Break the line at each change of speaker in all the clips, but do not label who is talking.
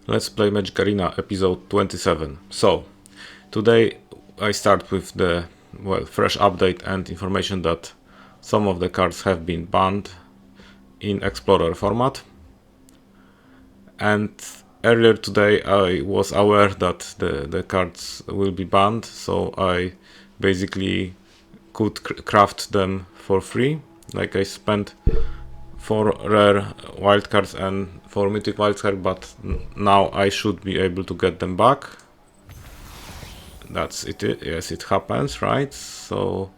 Let's play Magic Arena episode 27. So, today I start with the fresh update and information that some of the cards have been banned in Explorer format. And earlier today I was aware that the cards will be banned, so I basically could craft them for free. Like I spent 4 rare wildcards and 4 mythic wildcards, but now I should be able to get them back. That's it. Yes, it happens, right? So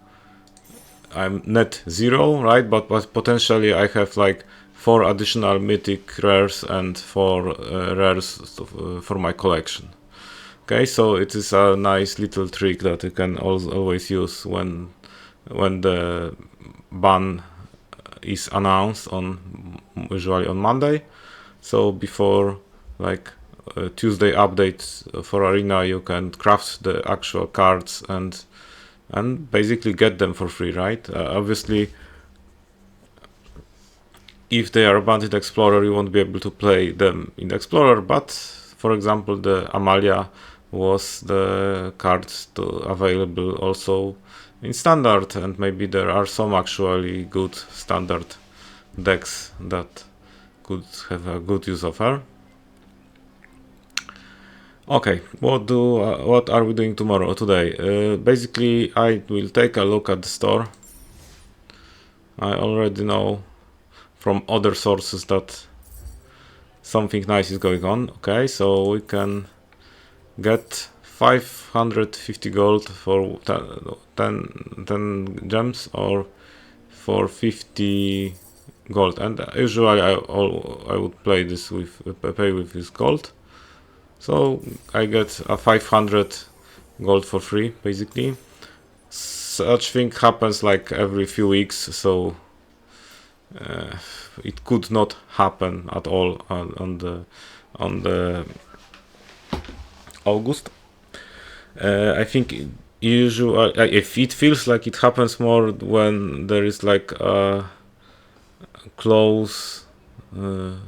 I'm net 0, right? But potentially I have like 4 additional mythic rares and 4 rares for my collection. Okay, so it is a nice little trick that you can always use when the ban is announced usually on Monday. So before like Tuesday updates for Arena, you can craft the actual cards and basically get them for free, right? Obviously, if they are banned in Explorer, you won't be able to play them in Explorer. But for example, the Amalia was the card available also in Standard, and maybe there are some actually good Standard decks that could have a good use of her. Okay, what are we doing today? Basically, I will take a look at the store. I already know from other sources that something nice is going on. Okay, so we can get 550 gold for 10 gems or for 50 gold, and usually I would play this pay with this gold, so I get a 500 gold for free basically. Such thing happens like every few weeks, so it could not happen at all on the August. I think usually if it feels like it happens more when there is like a close to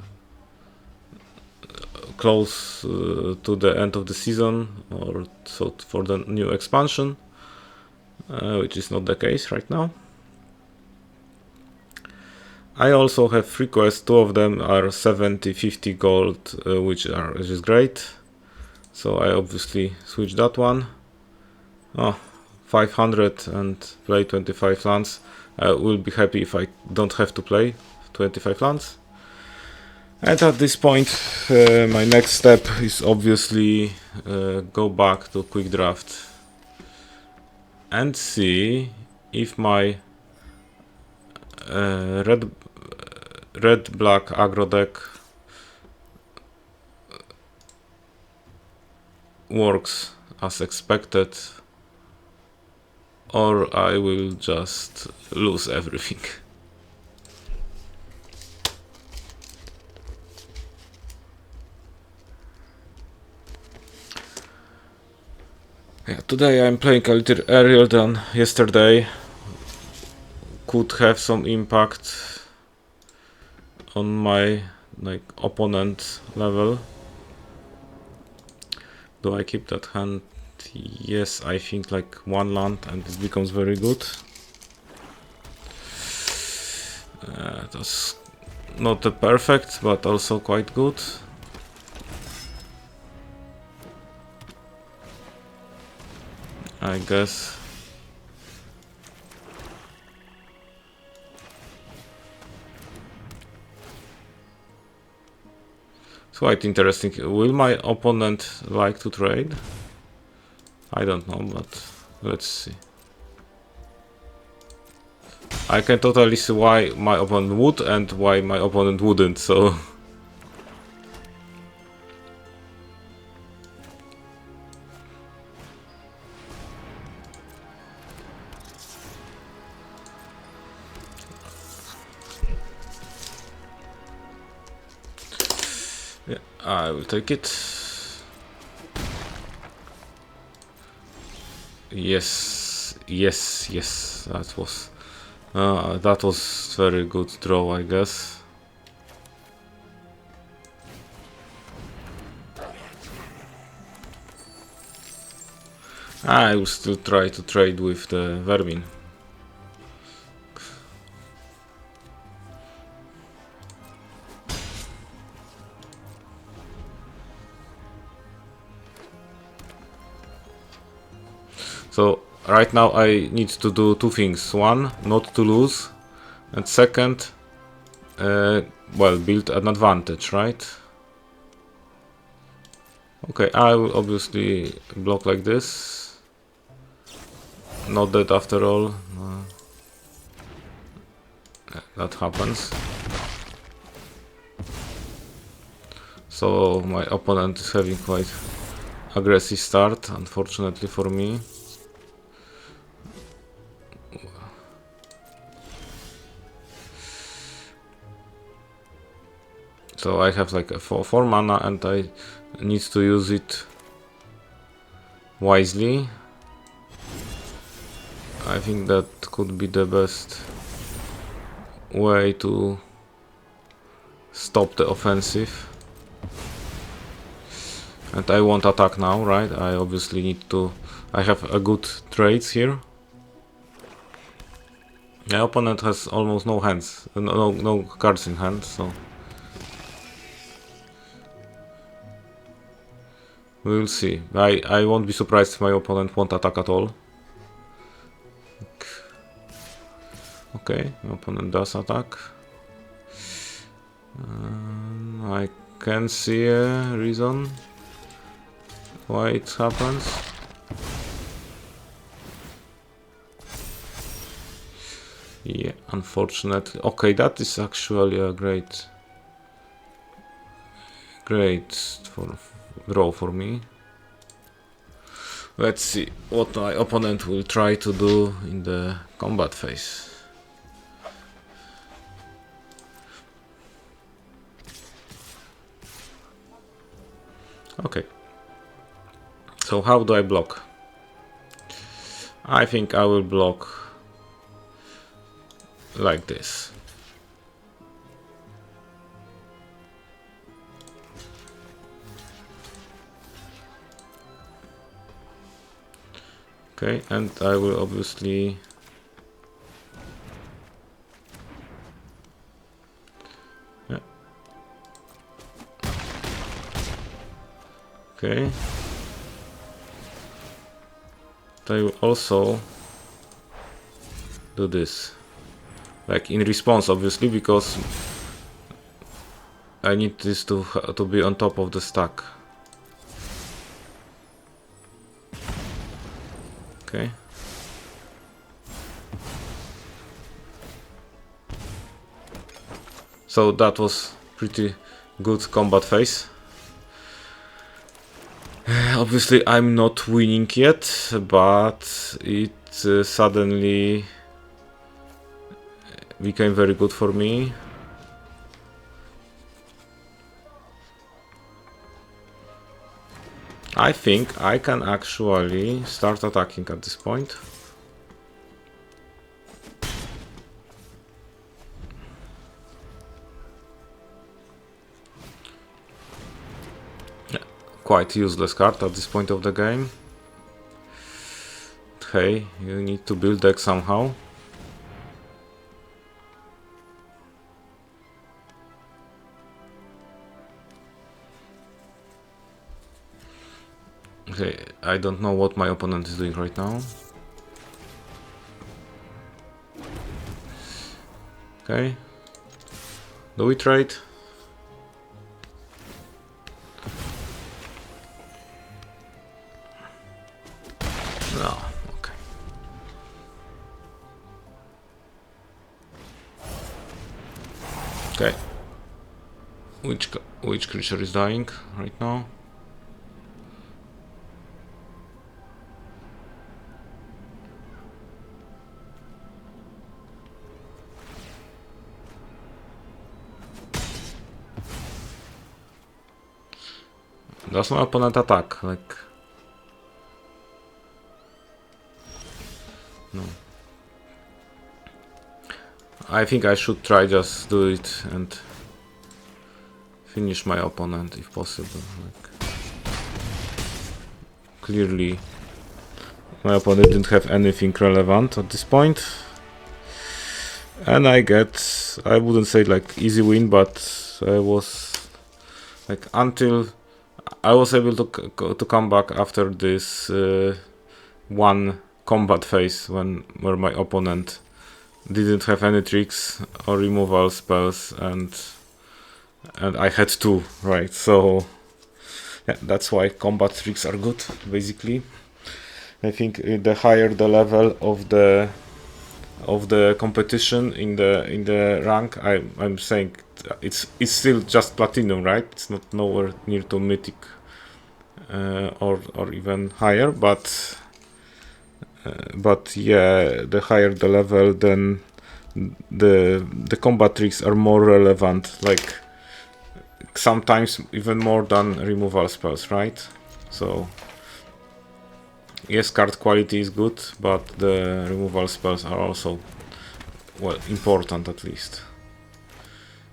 the end of the season, or so for the new expansion, which is not the case right now. I also have requests. 2 of them are 70-50 gold, which is great. So I obviously switch that one. 500 and play 25 lands. I will be happy if I don't have to play 25 lands. And at this point, my next step is obviously go back to quick draft and see if my red-black aggro deck works as expected, or I will just lose everything. Yeah, today I'm playing a little earlier than yesterday. Could have some impact on my opponent level. Do I keep that hand? Yes, I think like 1 land and it becomes very good. That's not the perfect, but also quite good. I guess. It's quite interesting. Will my opponent like to trade? I don't know, but let's see. I can totally see why my opponent would and why my opponent wouldn't, so... yeah, I will take it. Yes, that was very good draw, I guess. I will still try to trade with the vermin. So right now I need to do two things. One, not to lose, and second, well, build an advantage, right? Okay, I will obviously block like this. Not that after all. That happens. So my opponent is having quite aggressive start, unfortunately for me. So I have like a 4 mana and I need to use it wisely. I think that could be the best way to stop the offensive. And I won't attack now, right? I obviously need to... I have a good trades here. My opponent has almost no hands, no cards in hand, so... We'll see. I won't be surprised if my opponent won't attack at all. Okay, my opponent does attack. I can see a reason why it happens. Yeah, unfortunately. Okay, that is actually a great draw for me. Let's see what my opponent will try to do in the combat phase. Okay, so how do I block? I think I will block like this. Okay, and I will obviously okay. I will also do this, like in response, obviously, because I need this to be on top of the stack. Okay. So that was pretty good combat phase. Obviously I'm not winning yet, but it suddenly became very good for me. I think I can actually start attacking at this point. Quite useless card at this point of the game. Hey, you need to build deck somehow. Okay, I don't know what my opponent is doing right now. Okay. Do we trade? No, okay. Okay. Which creature is dying right now? Does my opponent attack? Like... No. I think I should try just do it and finish my opponent if possible. Like... Clearly My opponent didn't have anything relevant at this point. And I wouldn't say like easy win, but I was like, until I was able to come back after this one combat phase where my opponent didn't have any tricks or removal spells, and I had two, right? So yeah, that's why combat tricks are good, basically. I think the higher the level of the competition in the rank, I'm saying it's still just platinum, right? It's not nowhere near to mythic or even higher, but yeah, the higher the level, then the combat tricks are more relevant, like sometimes even more than removal spells, right? So yes, card quality is good, but the removal spells are also, well, important at least.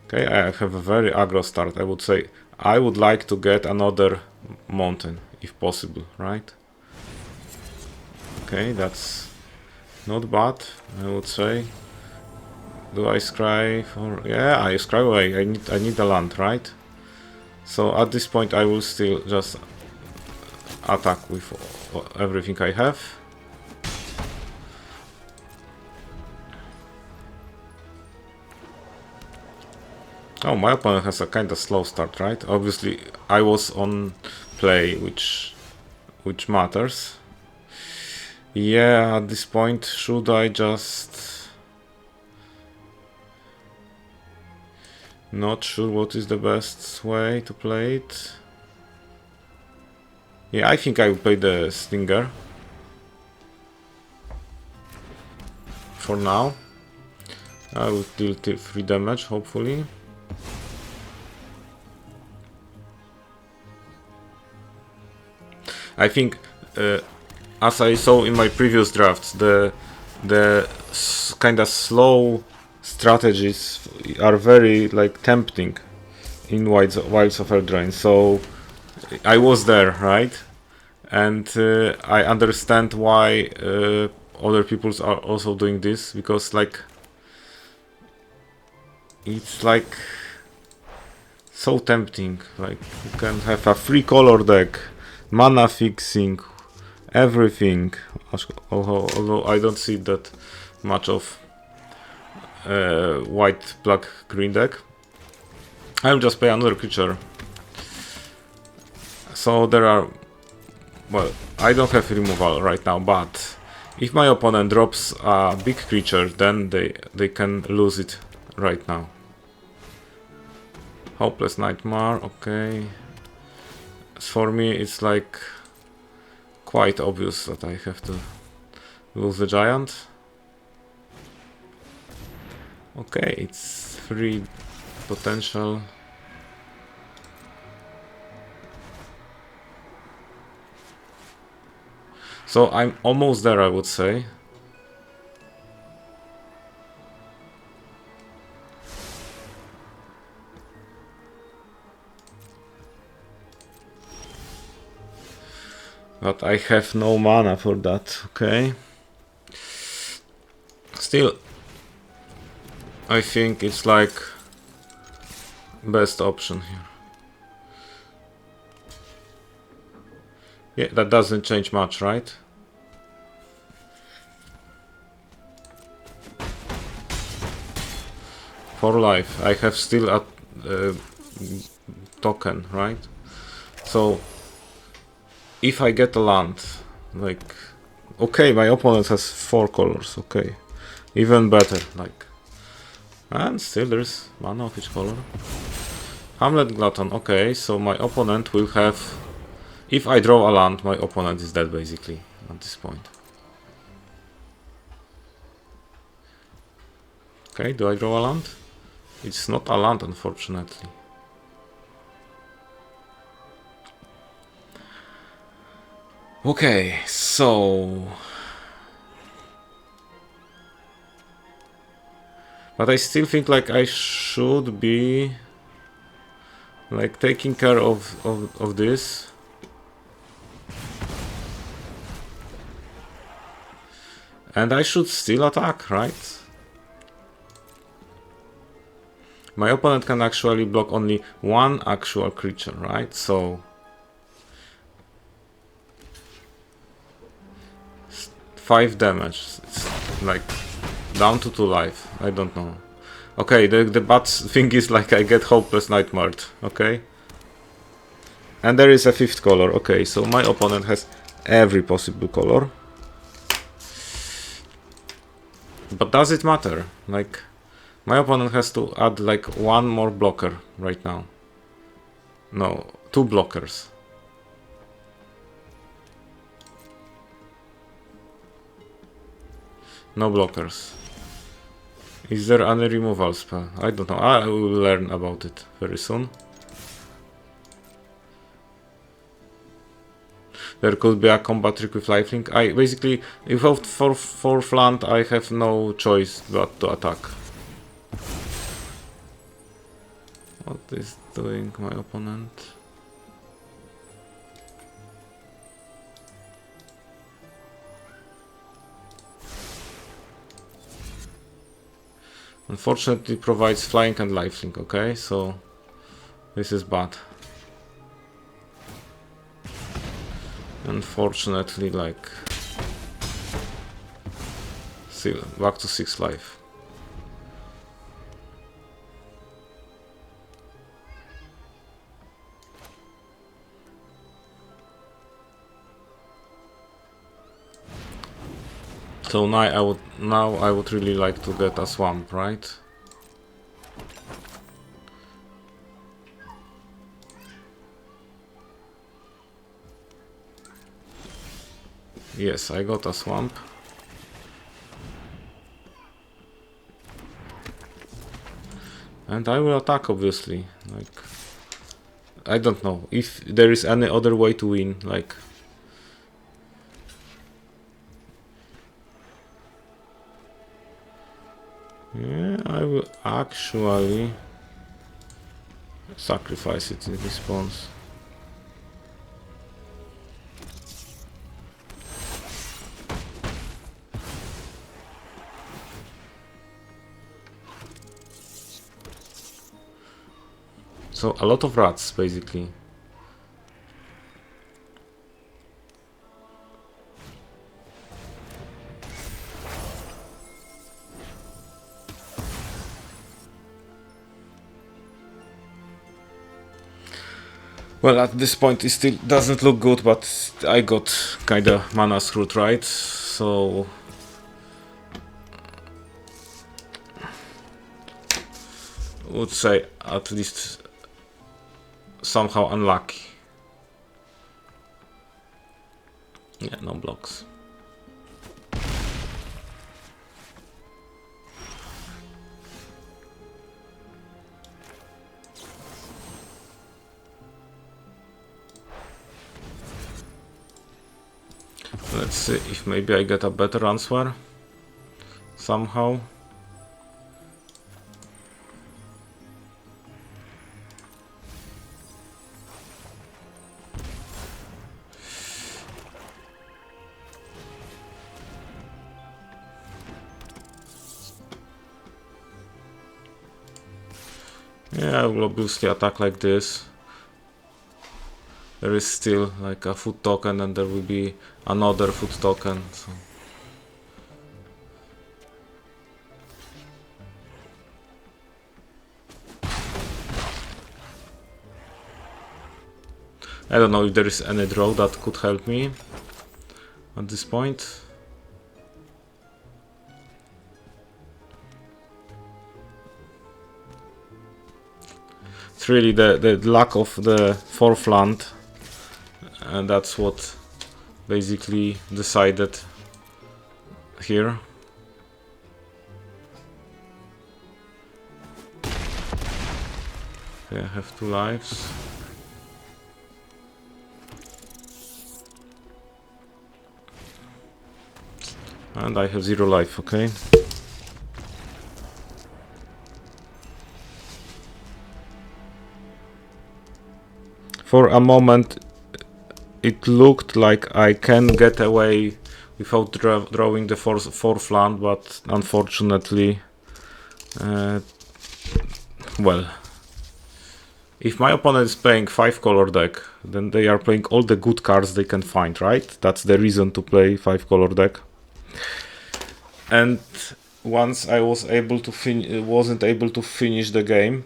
Okay, I have a very aggro start. I would say I would like to get another mountain if possible, right? Okay, that's not bad, I would say. Do I scry for... Yeah, I scry away. I need the land, right? So at this point I will still just attack with everything I have. Oh, my opponent has a kind of slow start, right? Obviously I was on play, which matters. Yeah, at this point should I just... Not sure what is the best way to play it. Yeah, I think I will play the Stinger for now. I will deal 3 damage, hopefully. I think, as I saw in my previous drafts, the kind of slow strategies are very like tempting in Wilds of Eldraine. So I was there, right? And I understand why other people are also doing this, because like it's like so tempting. Like you can have a 3-color deck, mana fixing, everything. Although I don't see that much of white, black, green deck. I'll just play another creature. So there are... Well, I don't have removal right now, but if my opponent drops a big creature, then they can lose it right now. Hopeless Nightmare, okay. For me, it's like quite obvious that I have to lose the giant. Okay, it's 3 potential. So I'm almost there, I would say. But I have no mana for that, okay. Still, I think it's like best option here. Yeah, that doesn't change much, right? For life, I have still a token, right? So if I get a land, like, okay, my opponent has 4 colors, okay, even better, like, and still there's mana of each color. Hamlet Glutton, okay, so my opponent will have, if I draw a land, my opponent is dead basically at this point. Okay, do I draw a land? It's not a land, unfortunately. Okay, so... But I still think like I should be like taking care of this. And I should still attack, right? My opponent can actually block only one actual creature, right? So 5 damage. It's like down to 2 life. I don't know. Okay, the bad thing is like I get hopeless nightmared. Okay. And there is a 5th color. Okay, so my opponent has every possible color. But does it matter? Like, my opponent has to add like 1 more blocker right now. No, 2 blockers. No blockers. Is there any removal spell? I don't know. I will learn about it very soon. There could be a combat trick with lifelink. I basically, if out for flant, I have no choice but to attack. What is doing my opponent? Unfortunately, provides flying and lifelink. Okay, so this is bad. Unfortunately, like, still back to 6 life. So now I would really like to get a swamp, right? Yes, I got a swamp. And I will attack, obviously. Like, I don't know if there is any other way to win. Like, yeah, I will actually sacrifice it in response. So a lot of rats, basically. Well, at this point it still doesn't look good, but I got kinda mana screwed, right? So would say at least somehow unlucky. Yeah, no blocks. Let's see if maybe I get a better answer somehow. Yeah, I will obviously attack like this. There is still like a food token and there will be another food token. So. I don't know if there is any draw that could help me at this point. It's really the lack of the 4th land, and that's what basically decided here. Okay, I have 2 lives. And I have 0 life, okay. For a moment it looked like I can get away without drawing the fourth land, but unfortunately, well, if my opponent is playing 5-color deck, then they are playing all the good cards they can find, right? That's the reason to play 5-color deck. And once I wasn't able to finish the game,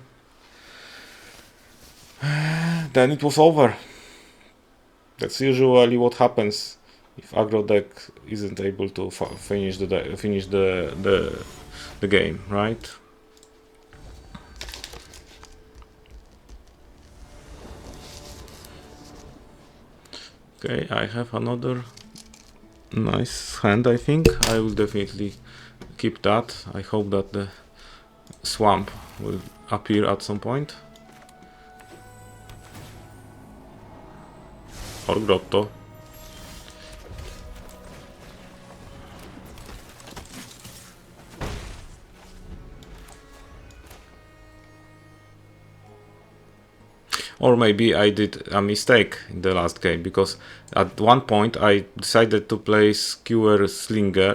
then it was over. That's usually what happens if aggro deck isn't able to finish the game, right? Okay, I have another nice hand. I think I will definitely keep that. I hope that the swamp will appear at some point. Or grotto. Or maybe I did a mistake in the last game, because at one point I decided to play Skewer Slinger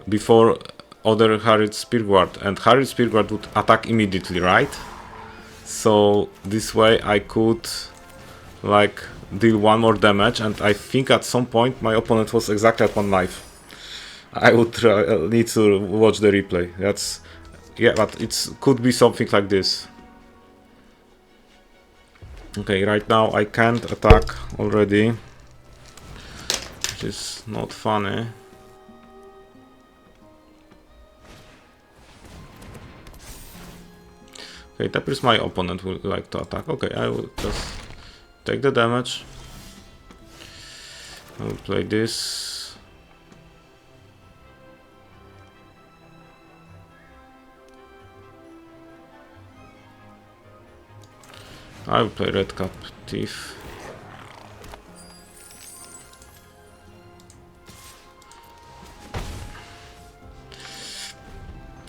before other Harried Spearguard, and Harried Spearguard would attack immediately, right? So this way I could like deal one more damage, and I think at some point my opponent was exactly at 1 life. I would need to watch the replay. Yeah, but it could be something like this. Okay, right now I can't attack already, which is not funny. Okay, that is my opponent would like to attack. Okay, I will just take the damage. I will play this. I will play Red Captive.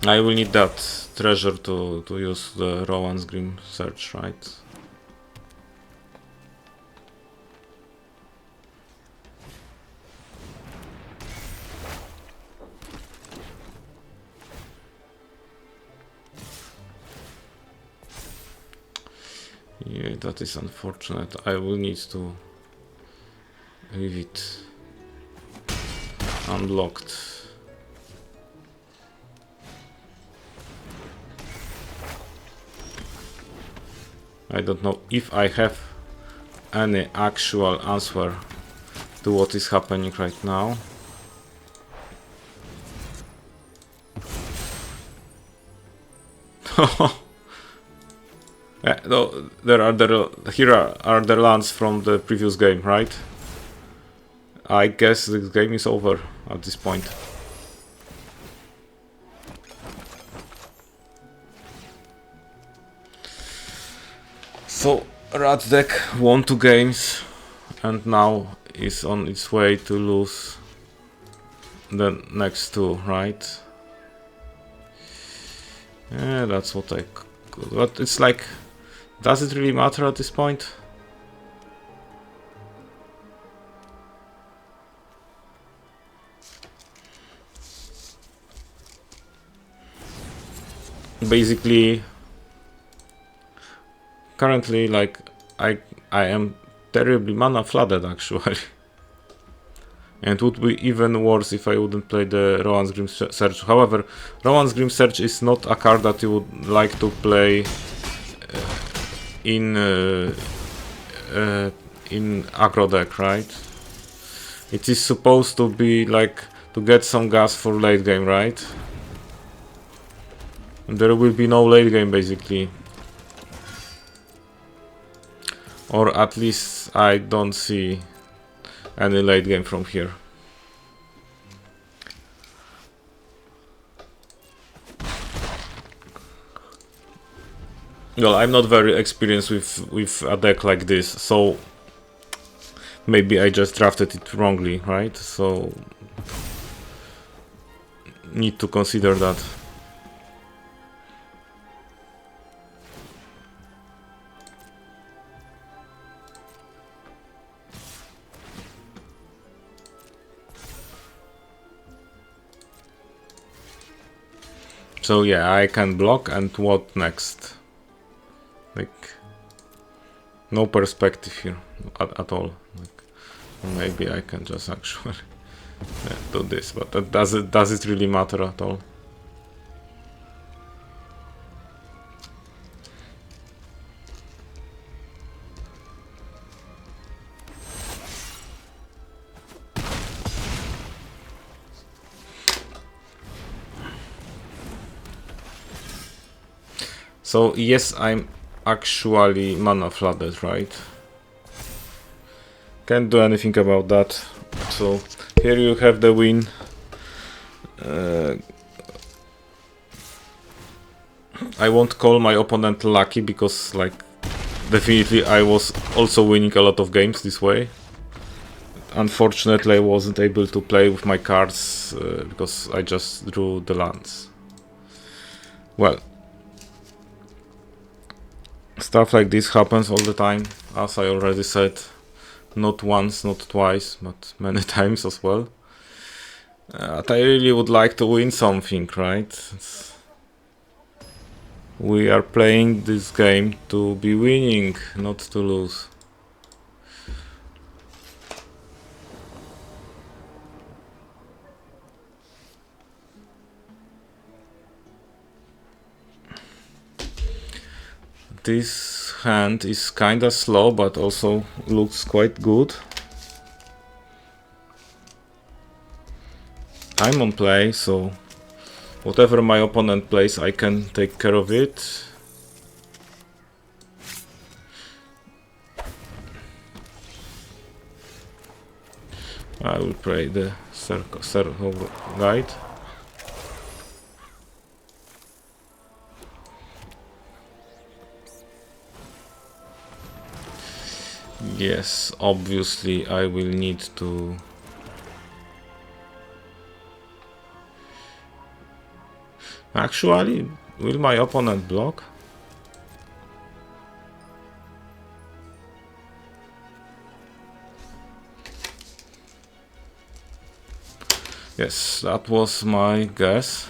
I will need that treasure to use the Rowan's Grim Search, right? Yeah, that is unfortunate. I will need to leave it unblocked. I don't know if I have any actual answer to what is happening right now. Yeah, no, here are the lands from the previous game, right? I guess the game is over at this point. So Rat deck won 2 games and now is on its way to lose the next 2, right? Yeah, that's what I could. But it's like, does it really matter at this point? Basically, currently, like, I am terribly mana flooded actually. And it would be even worse if I wouldn't play the Rowan's Grim Search. However, Rowan's Grim Search is not a card that you would like to play in aggro deck, right? It is supposed to be like to get some gas for late game, right? And there will be no late game basically. Or at least I don't see any late game from here. Well, I'm not very experienced with a deck like this, so maybe I just drafted it wrongly, right? So need to consider that. So yeah, I can block, and what next? Like, no perspective here at all. Like, maybe I can just actually do this, but does it really matter at all? So yes, I'm actually mana flooded, right? Can't do anything about that. So here you have the win. I won't call my opponent lucky, because like definitely I was also winning a lot of games this way. Unfortunately, I wasn't able to play with my cards because I just drew the lands. Well, stuff like this happens all the time, as I already said. Not once, not twice, but many times as well. But I really would like to win something, right? We are playing this game to be winning, not to lose. This hand is kinda slow, but also looks quite good. I'm on play, so whatever my opponent plays, I can take care of it. I will play the circle guide. Yes, obviously I will need to... Actually, will my opponent block? Yes, that was my guess.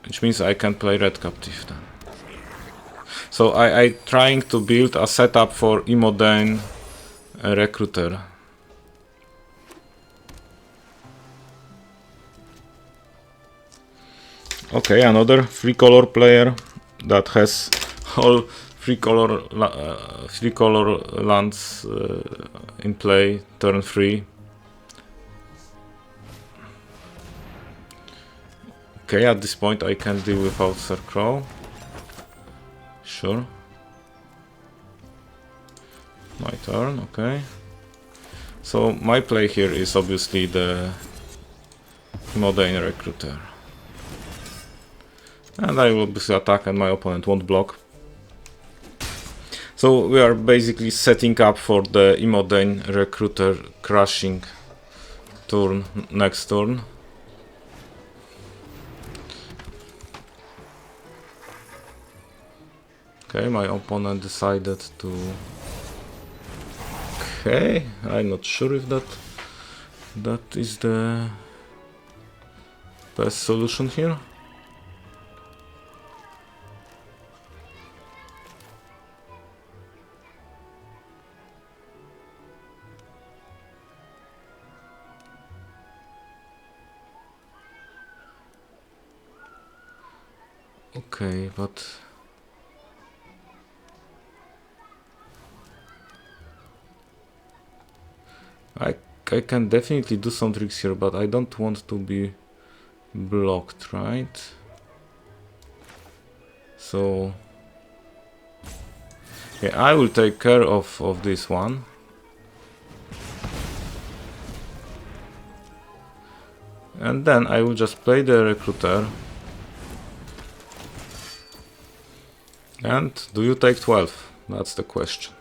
Which means I can play red captive then. So I trying to build a setup for Imodane Recruiter. Okay, another 3-color player that has all 3-color lands in play, turn 3. Okay, at this point I can deal without Scarecrow. Sure. My turn, okay. So my play here is obviously the Imodane Recruiter. And I will obviously attack and my opponent won't block. So we are basically setting up for the Imodane Recruiter crashing turn next turn. Okay, my opponent decided to... Okay, I'm not sure if that is the best solution here. Okay, but... I can definitely do some tricks here, but I don't want to be blocked, right? So... Yeah, I will take care of this one. And then I will just play the Recruiter. And do you take 12? That's the question.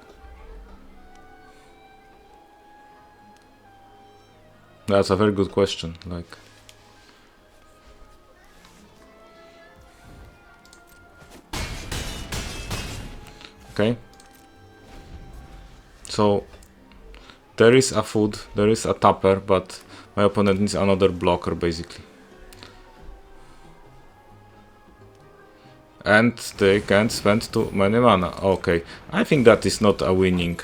That's a very good question, like... Okay. So there is a food, there is a tapper, but my opponent needs another blocker basically. and they can't spend too many mana. Okay, I think that is not a winning.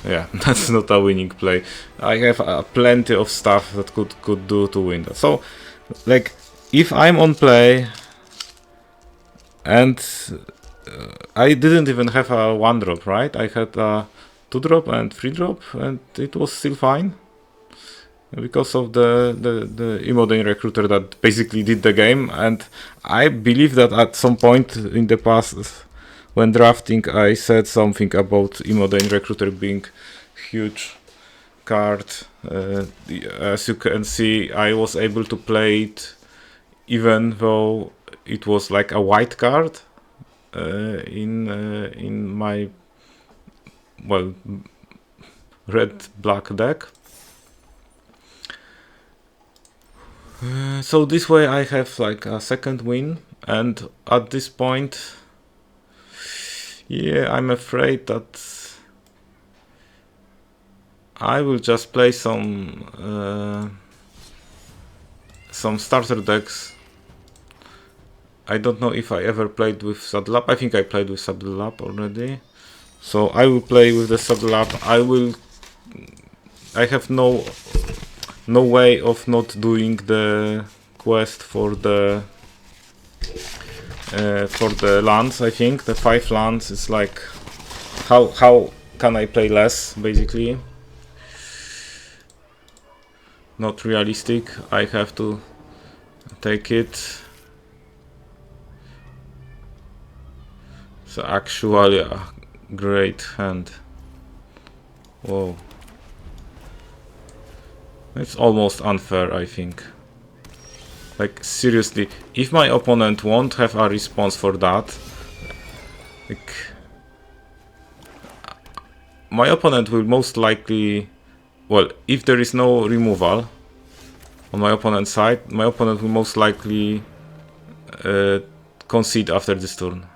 Yeah, that's not a winning play. I have plenty of stuff that could do to win that. So, like, if I'm on play and I didn't even have a 1-drop, right? I had a 2-drop and 3-drop, and it was still fine because of the Imodane Recruiter that basically did the game. And I believe that at some point in the past, when drafting, I said something about Imodane Recruiter being huge card. As you can see, I was able to play it even though it was like a white card in my red-black deck. So this way I have like a second win, and at this point, yeah, I'm afraid that I will just play some starter decks. I don't know if I ever played with Saddle Up. I think I played with Saddle Up already. So I will play with the Saddle Up. I have no way of not doing the quest for the lands. I think the 5 lands is like, how can I play less, basically? Not realistic. I have to take it. So actually a great hand. Whoa. It's almost unfair, I think. Like, seriously, if my opponent won't have a response for that, like, my opponent will most likely, well, if there is no removal on my opponent's side, my opponent will most likely concede after this turn.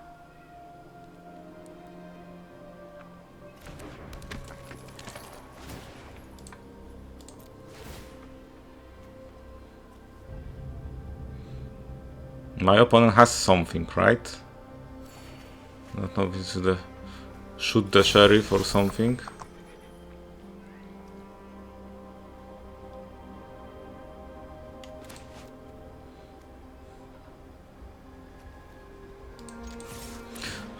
My opponent has something, right? I don't know if it's the shoot the sheriff or something.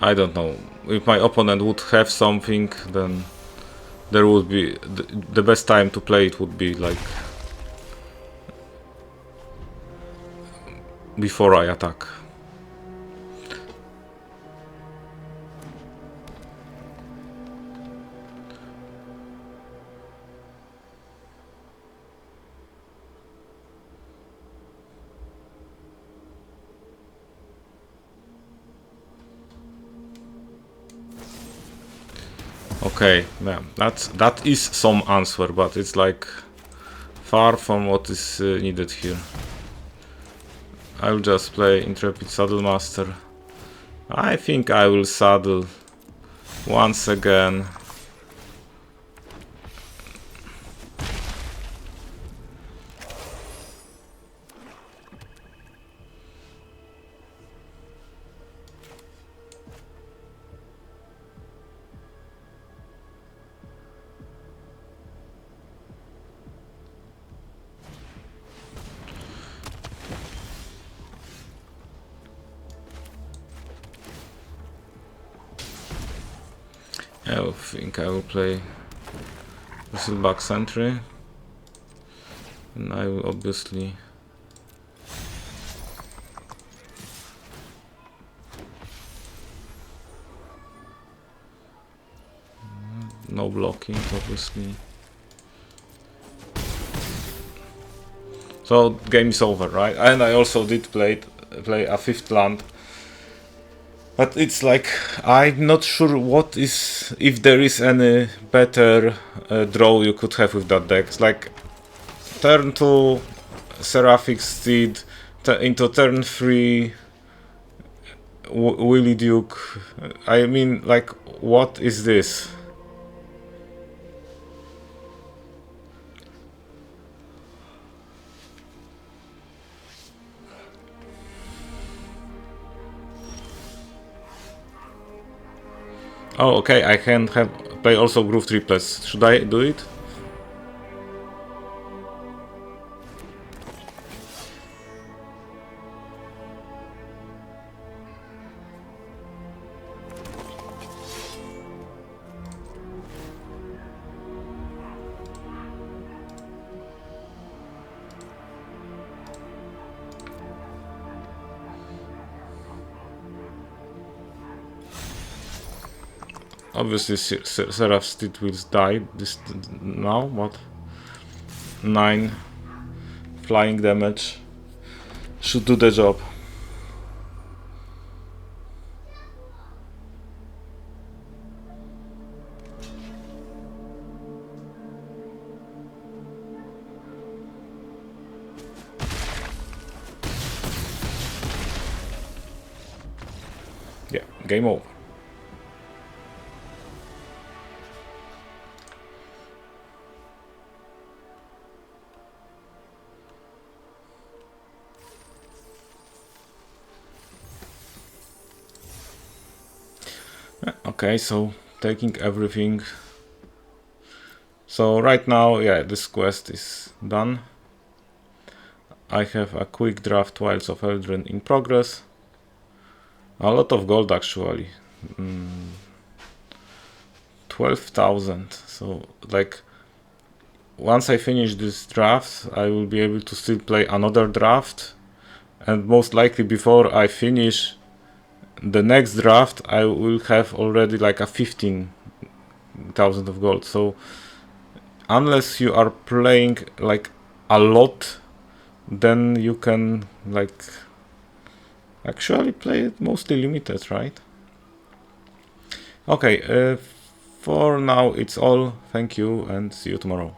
I don't know. If my opponent would have something, then there would be the best time to play it would be like before I attack. Okay, yeah, that is some answer, but it's like far from what is needed here. I'll just play Intrepid Saddlemaster. I think I will saddle once again. I think I will play Whistleback Sentry, and I will obviously no blocking, obviously. So game is over, right? And I also did play a 5th land. But it's like, I'm not sure what is, if there is any better draw you could have with that deck. It's like turn 2 Seraphic Steed into turn 3 Willy Duke. I mean, like, what is this? Oh, okay, I can play also Groove triplets. Should I do it? Obviously, Seraph's Steed will die this now. What? 9 flying damage should do the job. Yeah, game over. Okay, so taking everything. So right now, yeah, this quest is done. I have a quick draft Wilds of Eldraine in progress. A lot of gold actually. 12,000. So like once I finish this draft, I will be able to still play another draft, and most likely before I finish the next draft I will have already like a 15,000 of gold. So unless you are playing like a lot, then you can like actually play it mostly limited, right? Okay, for now it's all. Thank you and see you tomorrow.